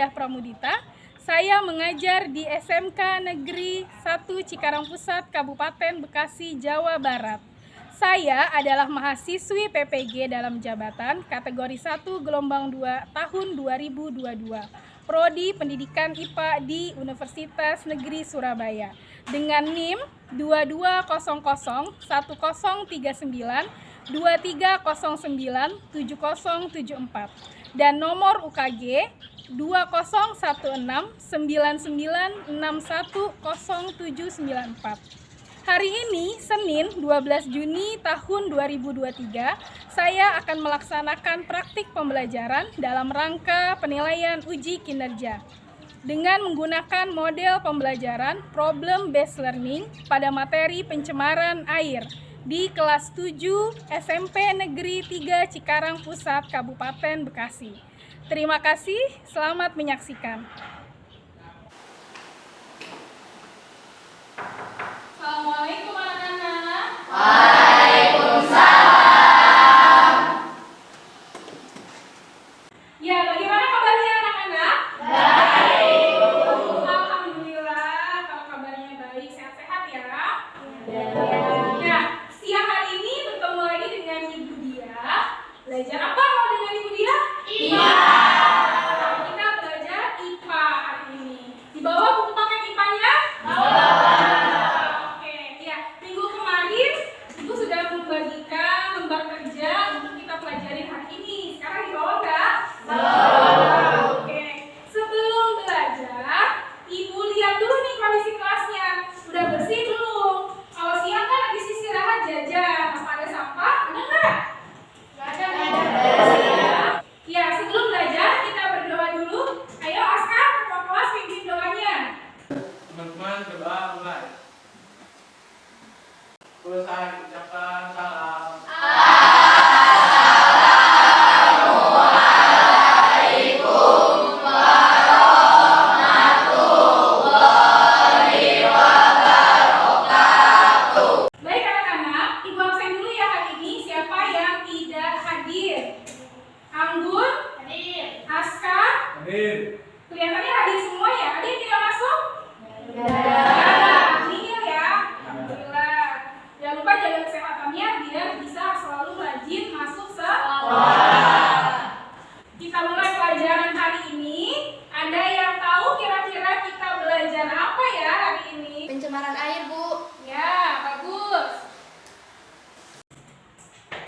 Diah Pramudita. Saya mengajar di SMK Negeri 1 Cikarang Pusat, Kabupaten Bekasi, Jawa Barat. Saya adalah mahasiswi PPG dalam jabatan kategori 1 gelombang 2 tahun 2022. Prodi Pendidikan IPA di Universitas Negeri Surabaya dengan NIM 22001039 23097074 dan nomor UKG 201699610794. Hari ini, Senin 12 Juni tahun 2023, saya akan melaksanakan praktik pembelajaran dalam rangka penilaian uji kinerja dengan menggunakan model pembelajaran Problem Based Learning pada materi pencemaran air di kelas 7 SMP Negeri 3 Cikarang Pusat, Kabupaten Bekasi. Terima kasih, selamat menyaksikan. Assalamualaikum anak-anak. Waalaikumsalam. Ya, bagaimana kabarnya anak-anak? Baik. Alhamdulillah, kalau kabarnya baik, sehat-sehat ya. Ya. Ya, siang hari ini bertemu lagi dengan Ibu Diah. Belajar apa kalau dengan Ibu Diah? IPA. Kita belajar IPA hari ini. Di bawah buku paket IPA-nya? Oke, ya. Minggu kemarin Ibu sudah membagikan lembar kerja untuk kita pelajari hari ini. Sekarang di bawah nggak? Oke. Sebelum belajar, Ibu lihat dulu nih kondisi kelasnya. Udah bersih belum? Kalau siang kan habis istirahat jajan. Apa ada sampah? Ada nggak? Nggak ada. Bersih ya. Ya, sebelum belajar kita berdoa dulu. Ayo Aska, ketua kelas pimpin doanya. Teman-teman berdoa mulai. Terus saya ucapkan salam. Baik anak-anak, Ibu absen dulu ya hari ini. Siapa yang tidak hadir? Anggun? Hadir. Aska? Hadir. Kelihatannya hadir semua ya. Ada yang tidak masuk? Ya, nihil ya. Alhamdulillah. Jangan lupa jaga kesehatannya biar bisa selalu rajin masuk sekolah. Kita mulai pelajaran hari ini. Ada yang tahu kira-kira kita belajar apa ya hari ini? Pencemaran air, Bu. Ya, bagus.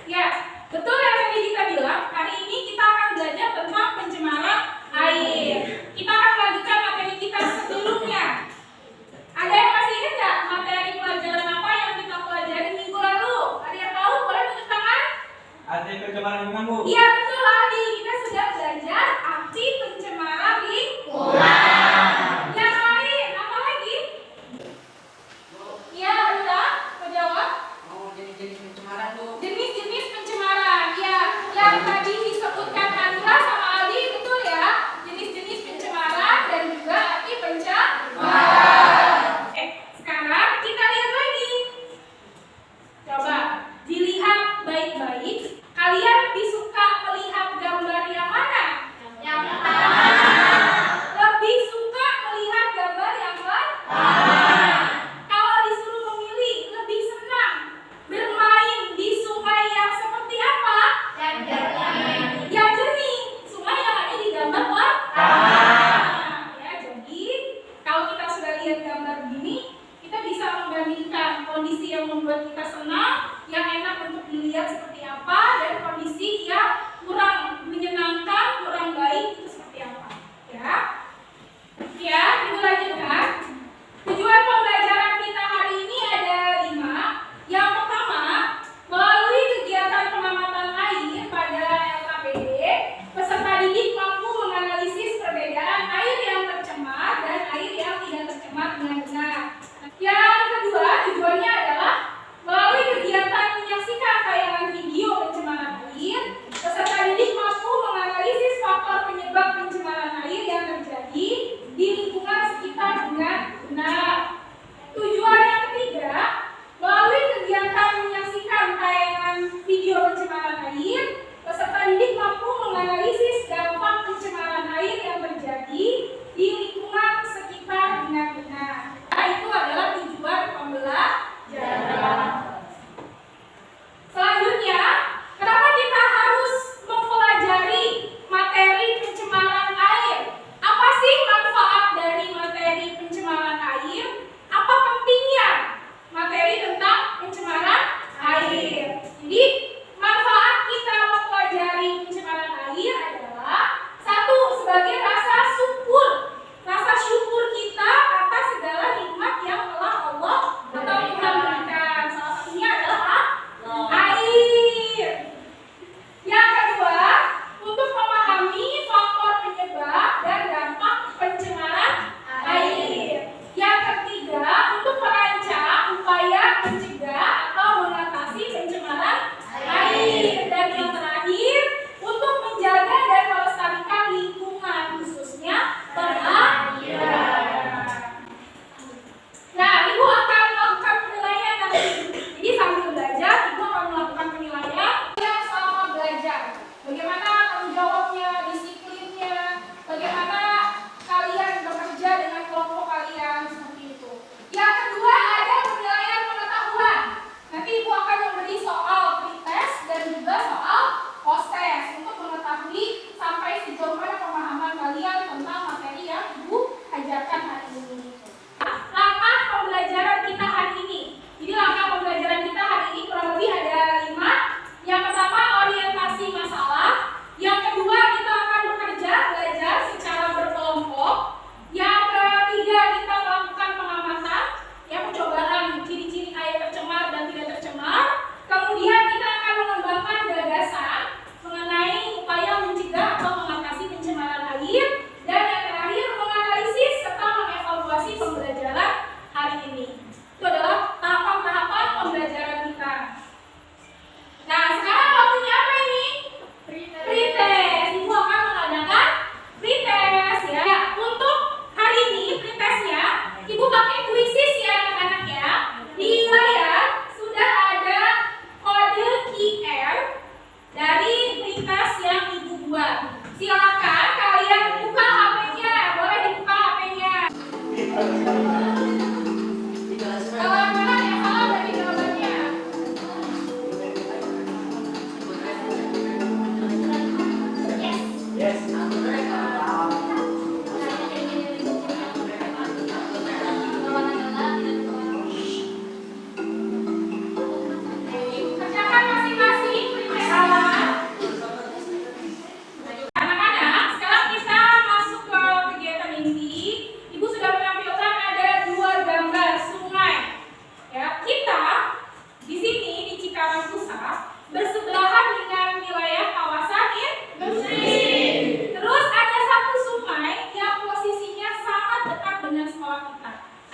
Ya, betul yang tadi kita bilang. Hari ini kita akan belajar tentang pencemaran air. Kita akan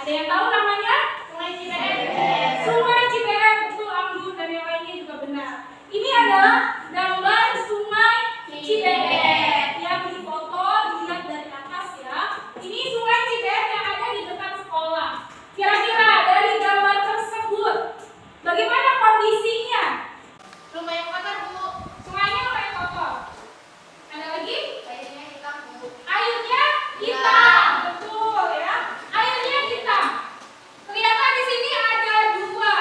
Ada yang tahu namanya? Sungai Cibeet. Sungai Cibeet, betul Anggun, dan yang lainnya juga benar. Ini adalah gambar Sungai Cibeet yang difoto dilihat dari atas ya. Ini Sungai Cibeet yang ada di dekat sekolah. Kira-kira dari gambar tersebut, bagaimana kondisinya? Lumayan kotor, Bu. Sungainya lumayan kotor. Ada lagi? Airnya hitam, Bu. Airnya hitam, betul ya. Airnya hitam. Kelihatan di sini ada dua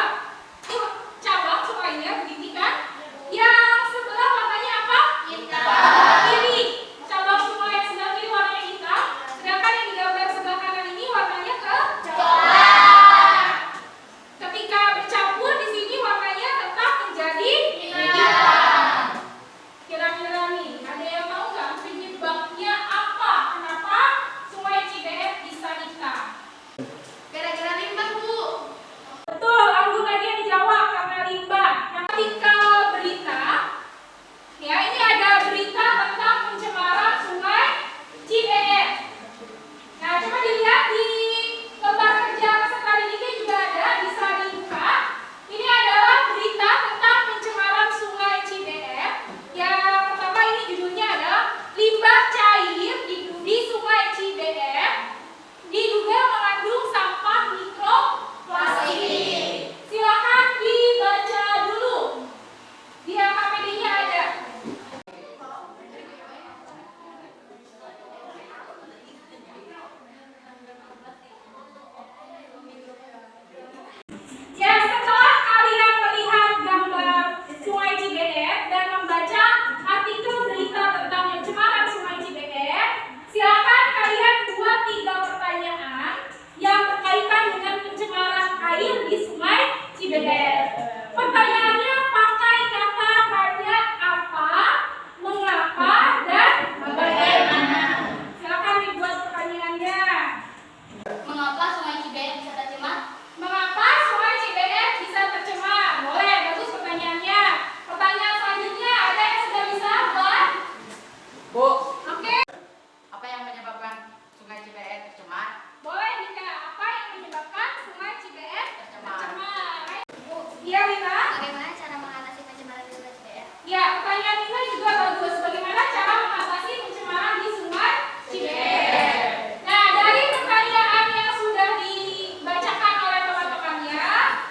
cabang sungainya, begini kan? Yang sebelah warnanya apa? Hitam. Kiri. Cabang sungai yang sebelah kiri warnanya hitam, sedangkan yang digambar sebelah kanan ini warnanya coklat. Ketika bercampur di sini warnanya tetap menjadi hitam. Kira-kira nih, ada yang tahu nggak penyebabnya apa? Kenapa Sungai Cibeet bisa hitam? Gara-gara limbah, Bu. Betul, Anggun tadi yang dijawab karena limbah. Nah, ketika berita, ya ini ada berita tentang pencemaran Sungai Cibeet. Nah, coba dilihat di lembar kerja sekali ini juga ada, bisa dibuka. Ini adalah berita tentang pencemaran Sungai Cibeet. Yang pertama ini judulnya adalah limbah cair di Sungai Cibeet diduga mengandung sampah mikroplastik. Silakan dibaca dulu. Di HKPD-nya ada. Ya, setelah kalian melihat gambar Sungai Cibeet dan membaca artikel berita tentang pencemaran Sungai Cibeet, silakan kalian buat 3 pertanyaan yang berkaitan dengan pencemaran air di Sungai Cibeet. Pertanyaannya pakai kata tanya apa, mengapa, dan bagaimana. Silakan dibuat pertanyaannya. Mengapa Sungai Cibeet bisa tercemar? Mengapa Sungai Cibeet bisa tercemar? Boleh, bagus pertanyaannya. Pertanyaan selanjutnya, ada yang sudah bisa buat? Bu, Oke, apa yang menyebabkan Sungai Cibeet tercemar? boleh Dika. Apa yang menyebabkan Sungai Cibeet Tercemar. tercemar? Iya, Lina. Bagaimana cara mengatasi pencemaran di Sungai Cibeet? Ya, pertanyaan Lina juga bagus. Bagaimana cara mengatasi pencemaran di Sungai Cibeet? Nah, dari pertanyaan yang sudah dibacakan oleh teman-temannya,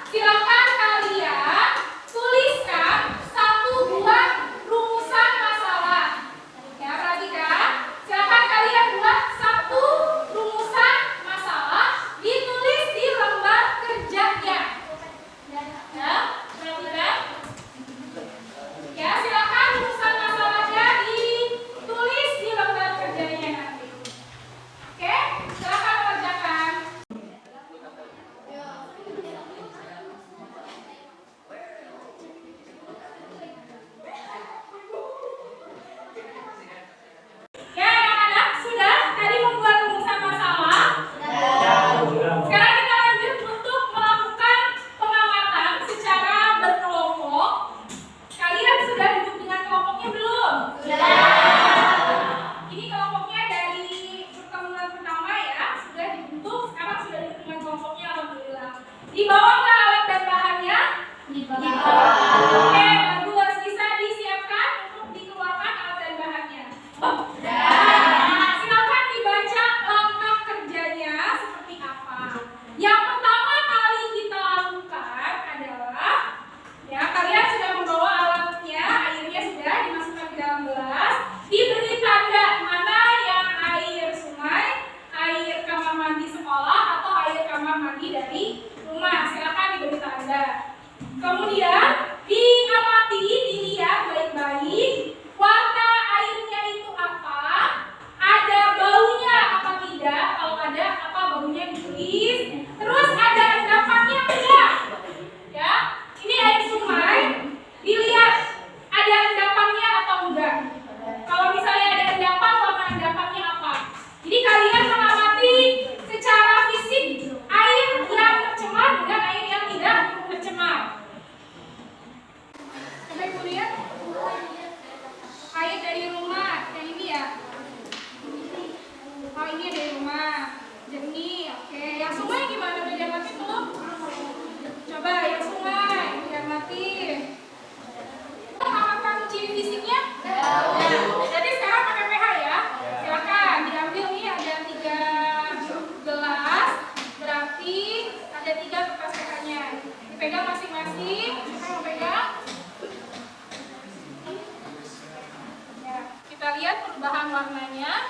silakan kalian tuliskan 1 buah rumusan masalah. Ya, perhatikan. Silakan kalian buat 1 rumusan masalah, ditulis di lembar kerjanya. Ya, perhatikan. Ya, silakan rumusan masalahnya ditulis di lembar kerjanya nanti. Oke, silakan kerjakan. Ya, anak-anak sudah tadi membuat rumusan masalah. Sekarang kita lanjut untuk melakukan pengamatan secara berkelompok. Kalian sudah duduk dengan kelompoknya belum? Ini kelompoknya dari pertemuan pertama ya, sudah dibentuk. Sekarang sudah duduk dengan kelompoknya, alhamdulillah. Dibawa nggak alat dan bahannya? Oke, bagus. Bisa disiapkan untuk dikeluarkan alat dan bahannya. Nah, silakan dibaca langkah kerjanya seperti apa. Yang pertama kali kita lakukan adalah, ya kalian sudah membawa alatnya, airnya sudah dimasukkan ke dalam gelas, diberi tanda mana yang air sungai, air kamar mandi sekolah, atau air kamar mandi dari rumah. Silakan diberi tanda. Kemudian diamati, dilihat baik-baik warna airnya itu apa, ada baunya apa tidak, kalau ada apa baunya ditulis, terus ada endapannya enggak, ya ini air sungai, dilihat ada endapannya atau enggak. Kalau misalnya ada endapan, warna endapannya apa. Jadi kalian mengamati secara fisik air yang tercemar dengan air yang tidak tercemar. Sampai kuliah air dari rumah, yang ini ya. Oh ini dari rumah, jernih, oke. Yang sungai gimana? Coba yang sungai, biar mati. Paham kamu ciri fisiknya? Jadi sekarang pakai pH ya. Silakan diambil nih, ada 3 gelas, berarti ada 3 kertas pH-nya. Dipegang masing-masing. Siapa mau pegang? Ya, kita lihat perubahan warnanya.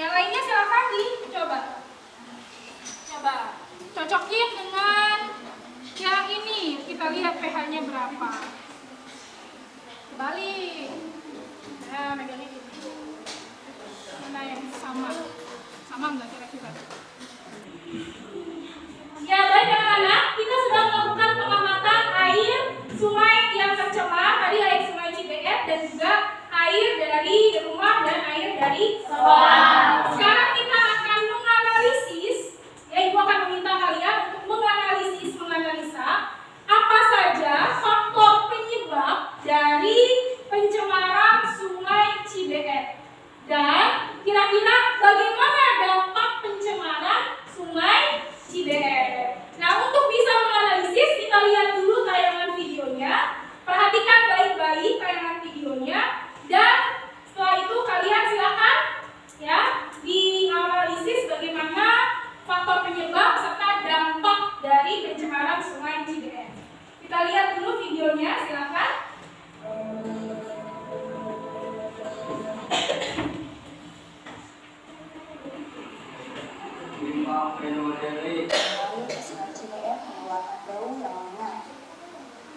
Yang lainnya silakan dicoba. Coba cocokin dengan yang ini. Kita lihat pH-nya berapa. Balik. Nah, megangnya gitu. Mana yang sama? Sama nggak kira-kira? Ya, baik anak-anak, kita sudah melakukan pengamatan air sungai yang tercemar. Tadi air sungai Cibeet dan juga air dari rumah dan air dari sekolah. Sekarang kita akan menganalisis. Ya, Ibu akan meminta kalian untuk menganalisa apa saja faktor penyebab dari pencemaran sungai Cibeet. Dan kira-kira bagaimana dampak pencemaran sungai Cibeet. Nah, untuk bisa menganalisis, kita lihat dulu tayangan videonya. Perhatikan baik-baik tayangan videonya. Dan setelah itu kalian silakan ya dianalisis bagaimana faktor penyebab serta dampak dari pencemaran sungai Cibeet. Kita lihat dulu videonya, silakan. Sungai Cibeet mengeluarkan bau yang menyengat.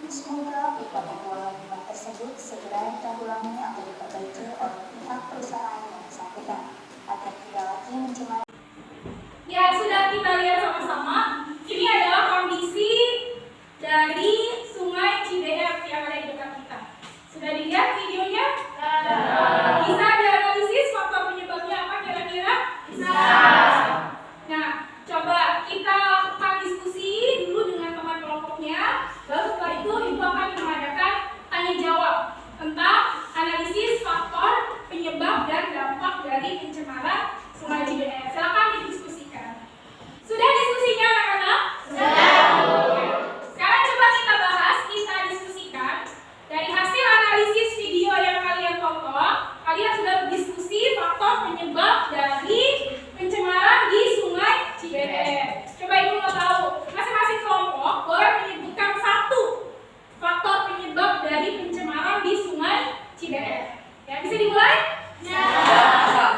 Semoga pipa pembuangan limbah tersebut segera ditanggulangi atau diperbaiki oleh pihak perusahaan yang bersangkutan agar tidak lagi mencemari. Ya, sudah kita lihat sama-sama. Ini adalah kondisi dari sungai Cibeet yang ada di dekat kita. Sudah dilihat videonya? Bisa dianalisis faktor penyebabnya apa kira-kira? Bisa. Nah, coba kita lakukan diskusi dulu dengan teman kelompoknya. Lalu setelah itu Ibu akan mengadakan tanya jawab tentang analisis faktor penyebab dan dampak dari pencemaran sungai Cibeet. Silakan didiskusikan. Sudah diskusinya anak-anak? Sudah. Sekarang coba kita bahas, kita diskusikan. Dari hasil analisis video yang kalian tonton, kalian sudah berdiskusi faktor penyebab dari pencemaran di sungai Cibeet. Coba Ibu mau tahu, masing-masing kelompok boleh menyebutkan 1 faktor penyebab dari pencemaran di sungai Cibeet. Ya, bisa dimulai? Ya.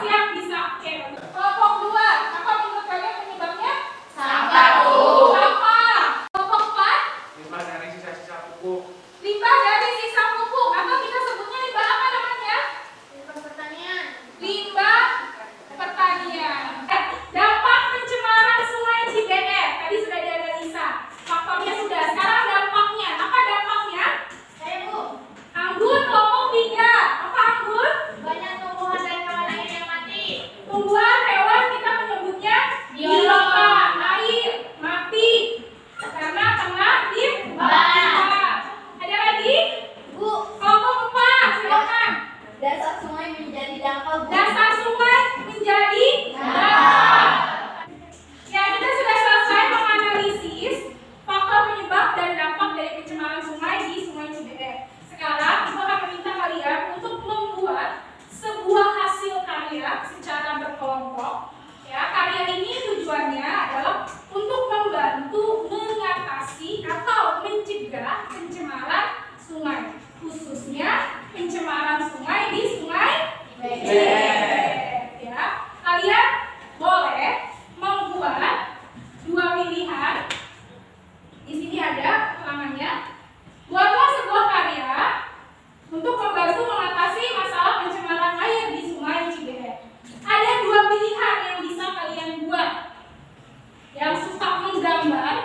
Siap, bisa. Oke. Kelompok 2, apa menurut kalian penyebabnya? Sampah. Kelompok 4, Limbah dari sisa-sisa pupuk. limbah dari sisa pupuk atau kita sebutnya limbah apa namanya? Limbah pertanian. Limbah pertanian. Dampak pencemaran sungai Cibeet tadi sudah dianalisa. Faktornya sudah. Sekarang dampaknya. Apa dampaknya? Saya Bu, Anggur kelompok 3. Apa anggur? banyak tumbuhan dan hewan lain yang mati. Tumbuhan hewan kita menyebutnya biota. Air mati karena kena limbah. Ada lagi? Bu, Kelompok 4. Silakan. dasar sungai menjadi dangkal Bu. Dasar sungai menjadi dangkal. Ya, kita sudah selesai menganalisis faktor penyebab dan dampak dari pencemaran sungai di sungai Cibeet. Sekarang Ibu akan meminta kalian untuk membuat sebuah hasil karya secara berkelompok. Ya, karya ini tujuannya adalah untuk membantu mengatasi atau mencegah pencemaran sungai, khususnya pencemaran sungai di sungai Cibeet. Ya, kalian boleh membuat 2 pilihan. Di sini ada keterangannya. Buatlah sebuah karya untuk membantu mengatasi masalah pencemaran air di sungai Cibeet. Ada 2 pilihan yang bisa kalian buat. Yang suka menggambar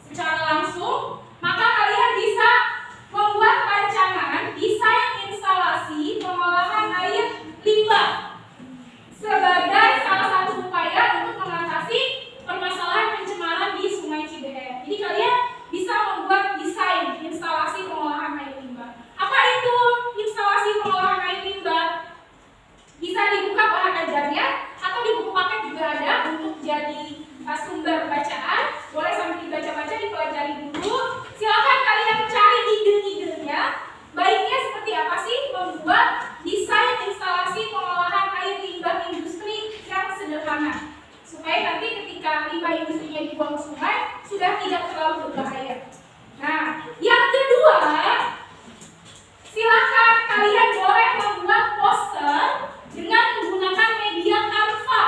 secara langsung, maka kalian bisa membuat rancangan desain instalasi pengolahan air limbah sebagai salah satu upaya untuk mengatasi permasalahan pencemaran di sungai Cibeet. Jadi kalian bisa membuat desain instalasi pengolahan air limbah. Apa itu instalasi pengolahan air limbah? Bisa dibuka bahan ajarnya atau di buku paket juga ada untuk jadi sumber bacaan. Boleh sambil dibaca-baca di pelajaran dari guru. Silakan kalian cari ide-idenya. Baiknya seperti apa sih membuat desain instalasi pengolahan air limbah industri yang sederhana, supaya nanti ketika limbah industrinya dibuang ke sungai sudah tidak terlalu berbahaya. Nah, yang kedua, silakan kalian boleh membuat poster dengan menggunakan media Canva.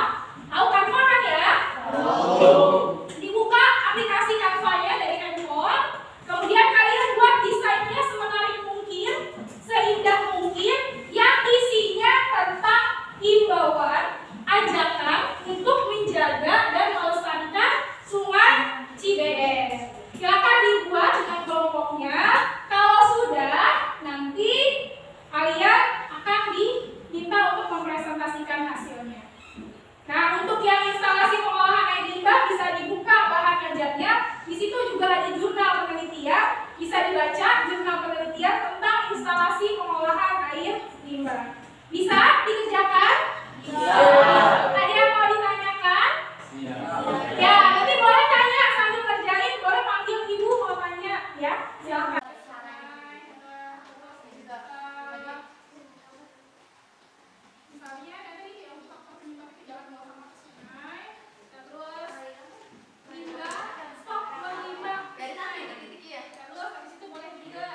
Tahu Canva kan ya? Dibuka aplikasi Canva-nya dari handphone, kemudian kalian buat desainnya semenarik mungkin, seindah mungkin, yang isinya tentang himbauan, ajakan untuk menjaga dan melestarikan Sungai Cibedes. Silakan dibuat dengan kelompoknya. Kalau sudah, nanti kalian akan diminta untuk mempresentasikan hasilnya. Nah, untuk yang instalasi pengolahan air limbah bisa dibuka bahan ajarnya. Di situ juga ada jurnal penelitian, bisa dibaca jurnal penelitian tentang instalasi pengolahan air limbah. Bisa dikerjakan? Ada yang mau ditanyakan? Ya, nanti boleh tanya sambil kerjain, boleh panggil ibu mau tanya, ya? Silakan. Misalnya tadi yang faktor penyebab jangan bawa sampah ke sungai, terus limbah, stop buang limbah ke sungai. Terus habis itu boleh juga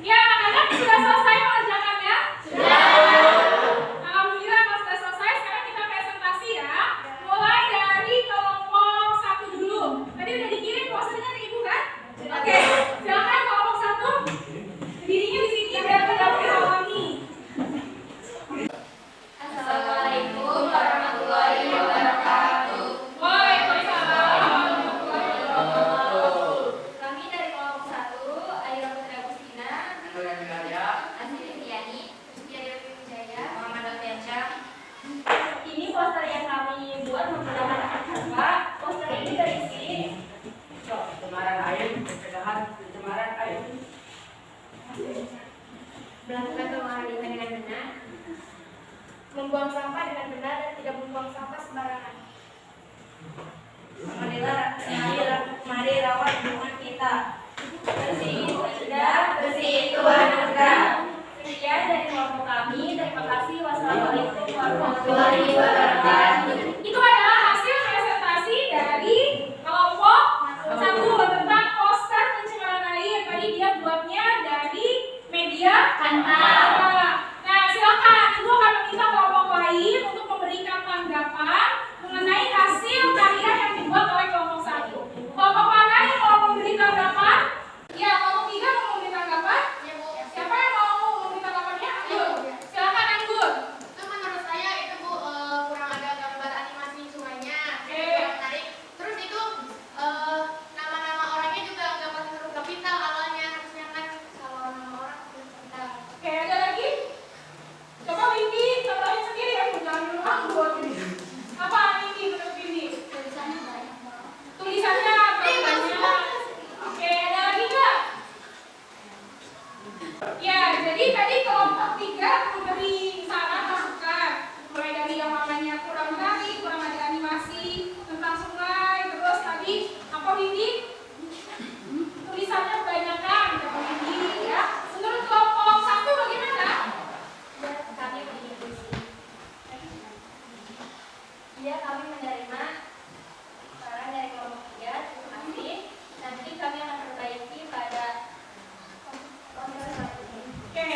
ya, anak-anak sudah selesai mengerjakannya? Sudah. Alhamdulillah kalau sudah selesai, sekarang kita presentasi ya. Mulai dari kelompok 1 dulu. Tadi udah dikirim posternya ke ibu kan? Oke, silakan kelompok 1. Berdirinya di sini biar tidak terhalangi. Assalamualaikum warahmatullahi wabarakatuh. Waalaikumsalam. Kami dari kelompok 1, Aira Putri Agustina, Asri Tiani, Suciadi Wijaya, Muhammad Alfiansyah. Ini poster yang kami buat menggunakan Canva. Poster ini berisi Pencemaran air, pencegahan pencemaran air. Melakukan pengolahan limbah dengan benar, membuang sampah dengan benar dan tidak membuang sampah sembarangan. Mari rawat lingkungan kita. Bersih itu indah, bersih itu anugerah. Sekian dari kelompok kami. Terima kasih. Wassalamualaikum warahmatullahi wabarakatuh. Itu adalah hasil presentasi dari kelompok 1 tentang poster pencemaran air. Tadi dia buatnya dari media Canva. Nah, silakan Ibu akan meminta kelompok lain untuk memberikan tanggapan mengenai hasil karya yang dibuat oleh kelompok 1. Kelompok mana yang mau memberi tanggapan? Ya, kelompok 3 mau memberi tanggapan? Siapa yang mau memberi tanggapannya? Anggur. Silakan Anggur. Itu menurut saya itu Bu kurang ada gambar animasi sungainya. Oke. Kurang menarik. Terus itu nama-nama orangnya juga nggak pakai huruf kapital awalnya, harusnya kan kalau nama orang huruf kapital. Oke, ada lagi? Coba Windy tambahin sendiri ya, jangan dulu Anggur. Apa Windy menurut Windy? Tulisannya banyak banget. Tulisannya banyak. Oke, ada lagi nggak? Ya, jadi tadi kelompok 3 memberi saran masukan, mulai dari yang namanya kurang menarik, kurang ada animasi tentang sungai, terus tadi apa Windy? Tulisannya kebanyakan, kata Windy ya. Menurut kelompok 1 bagaimana? Kami begini. Iya, kami menerima saran dari kelompok 3. Terima kasih. Nanti kami akan perbaiki pada poster selanjutnya. Oke,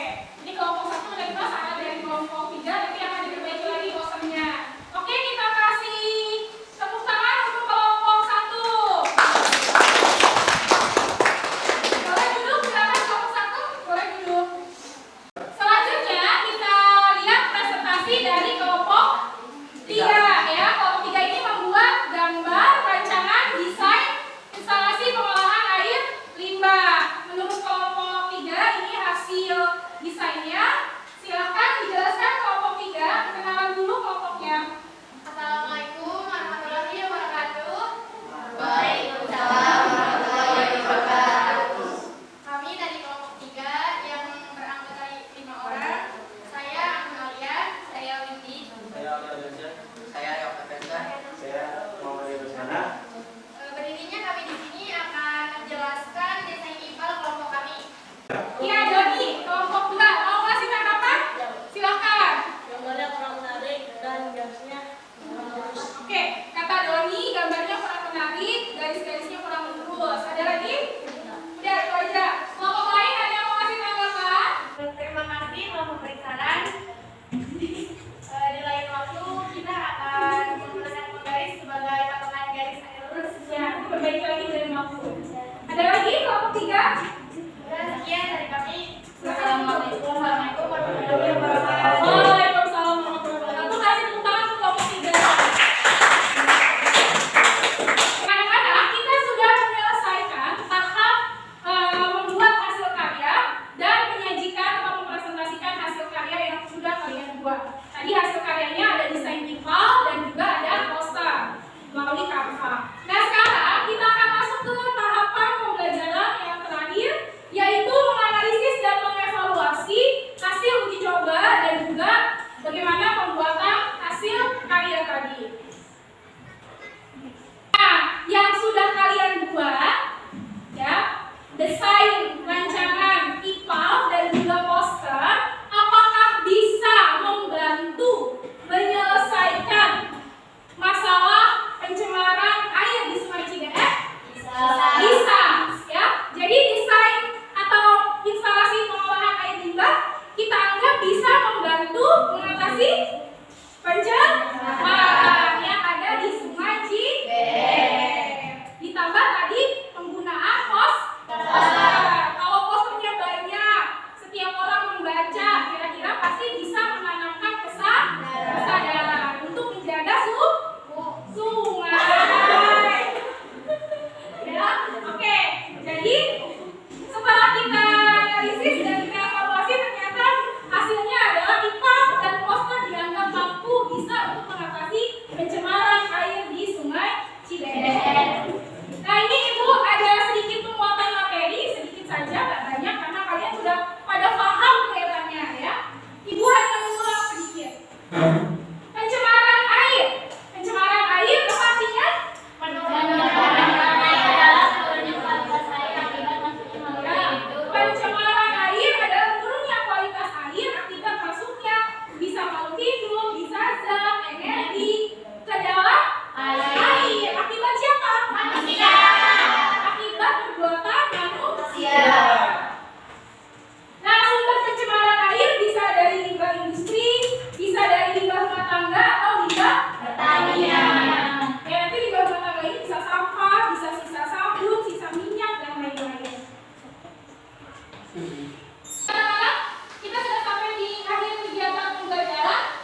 Anak-anak, kita sudah sampai di akhir kegiatan pembelajaran.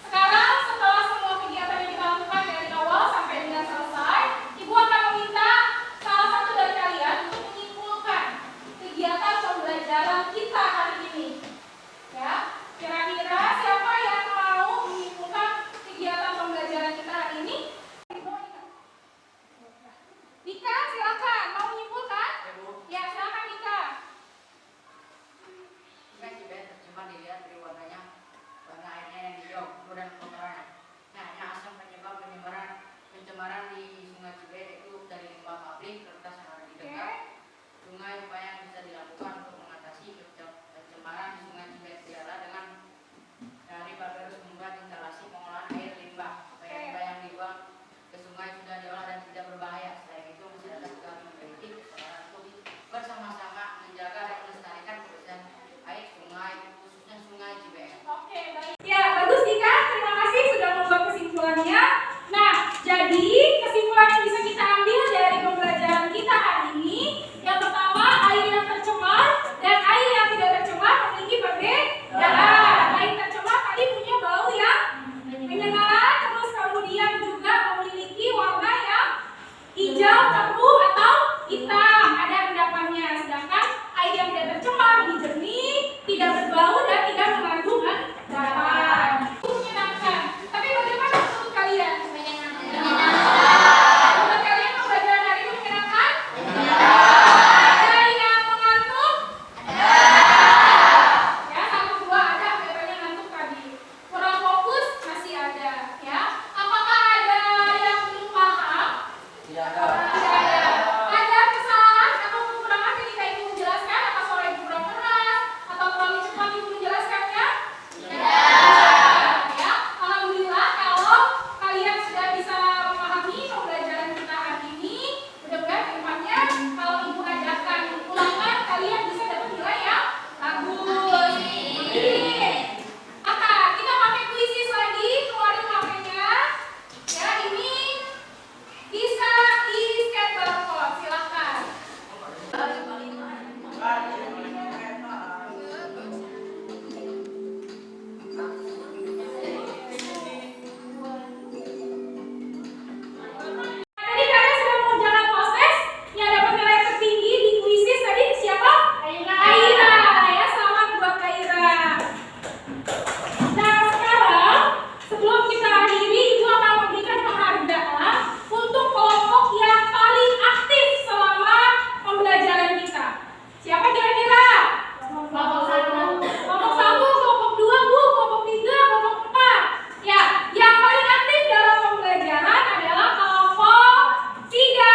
Sekarang setelah semua kegiatan yang kita lakukan dari awal sampai dengan selesai, Ibu akan meminta salah satu dari kalian untuk menyimpulkan kegiatan pembelajaran kita hari ini. Ya, kira-kira siapa yang mau menyimpulkan kegiatan pembelajaran kita hari ini? Dika, silakan. Mau menyimpulkan? Ya, Bu. Ya, silakan Dika. Sungai Cibet tercemar dilihat dari warnanya, warna airnya yang hijau, biru dan kotoran. Nah, yang asal penyebab pencemaran di Sungai Cibet itu dari limbah pabrik, kertas yang ada di dekat. Sungai upaya yang bisa dilakukan untuk mengatasi pencemaran di Sungai Cibet ialah dengan dari Papirus membuat instalasi pengolahan air limbah. Limbah yang dibuang ke sungai sudah diolah dan tidak berbahaya. Selain itu, masyarakat juga memiliki kesadaran untuk bersama-sama menjaga dan melestarikan kebersihan air sungai, khususnya Sungai Cibet. Oke, baik. Ya, bagus Dika. Terima kasih sudah membuat kesimpulannya. Nah, jadi kesimpulan yang bisa kita ambil dari pembelajaran kita hari ini, yang pertama, air yang tercemar dan air yang tidak tercemar memiliki perbedaan. Air tercemar tadi punya bau yang menyengat, terus kemudian juga memiliki warna yang hijau, keruh atau hitam, ada endapannya. Sedangkan air yang tidak tercemar lebih jernih, tidak berbau dan tidak mengandung endapan. Itu menyenangkan. Tapi bagaimana menurut kalian? Menurut kalian pembelajaran hari ini menyenangkan? Ada yang mengantuk? Ya, satu dua ada kelihatannya ngantuk tadi. Kurang fokus masih ada. Ya, apakah ada yang belum paham? Tidak ada. Tidak ada. Ada kesalahan atau kekurangan ketika Ibu menjelaskan? Apa suara Ibu kurang keras? Atau terlalu cepat Ibu menjelaskannya? Ya, alhamdulillah kalau kalian sudah bisa memahami pembelajaran kita hari ini. Mudah-mudahan ke depannya kalau Ibu ajarkan ulangan, kalian bisa dapat nilai yang bagus. Maka kita pakai kuisis lagi, keluarin HP-nya. Ya, ini bisa di scan barcode, silakan. Tadi kalian sudah mengerjakan proses yang dapat nilai tertinggi di kuisis tadi siapa? Aira. Ya, selamat buat Aira. Nah, sekarang sebelum kita akhiri, Ibu akan memberikan penghargaan untuk kelompok yang paling aktif selama pembelajaran kita. Siapa kira-kira? Kelompok 1. Kelompok 1, kelompok 2, Bu, kelompok 3, kelompok 4. Ya, yang paling aktif dalam pembelajaran adalah kelompok 3.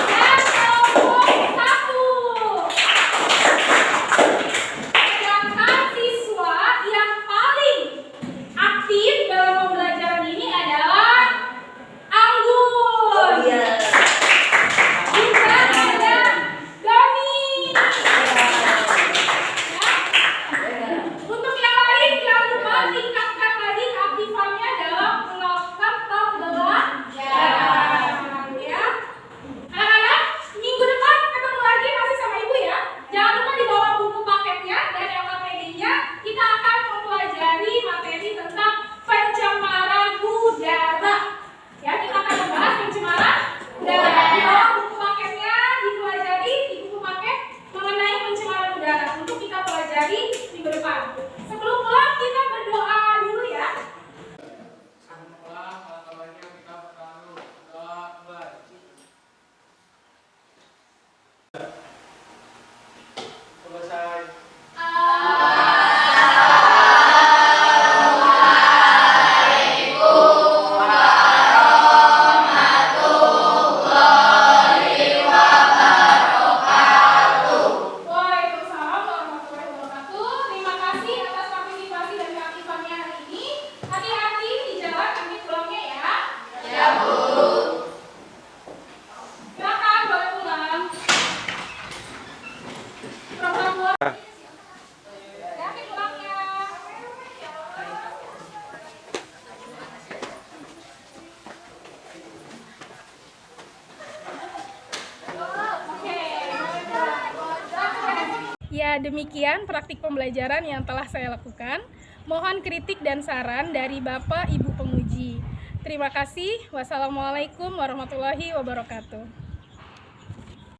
Dan kelompok 1. Sedangkan siswa yang paling aktif dalam pembelajaran ini adalah Anggun. Juga ada Doni. Ya. Untuk yang lain jangan lupa tingkatkan lagi keaktifannya dalam melakukan pembelajaran. Ya. Anak-anak, minggu depan ketemu lagi masih sama Ibu ya. Jangan lupa dibawa buku paketnya dan LKPD-nya. Kita akan mempelajari materi tentang pencemaran udara. Ya, kita akan membahas pencemaran udara. Dibawa buku paketnya, dipelajari di buku paket mengenai pencemaran udara untuk kita pelajari minggu depan. Sebelum pulang kita berdoa dulu ya. Selesai. Waalaikumsalam warahmatullahi wabarakatuh. Terima kasih atas partisipasi dan keaktifannya hari ini. Hati-hati di jalan nanti pulangnya ya. Ya, Bu. Silakan boleh pulang. Ya, demikian praktik pembelajaran yang telah saya lakukan. Mohon kritik dan saran dari Bapak Ibu penguji. Terima kasih. Wassalamualaikum warahmatullahi wabarakatuh.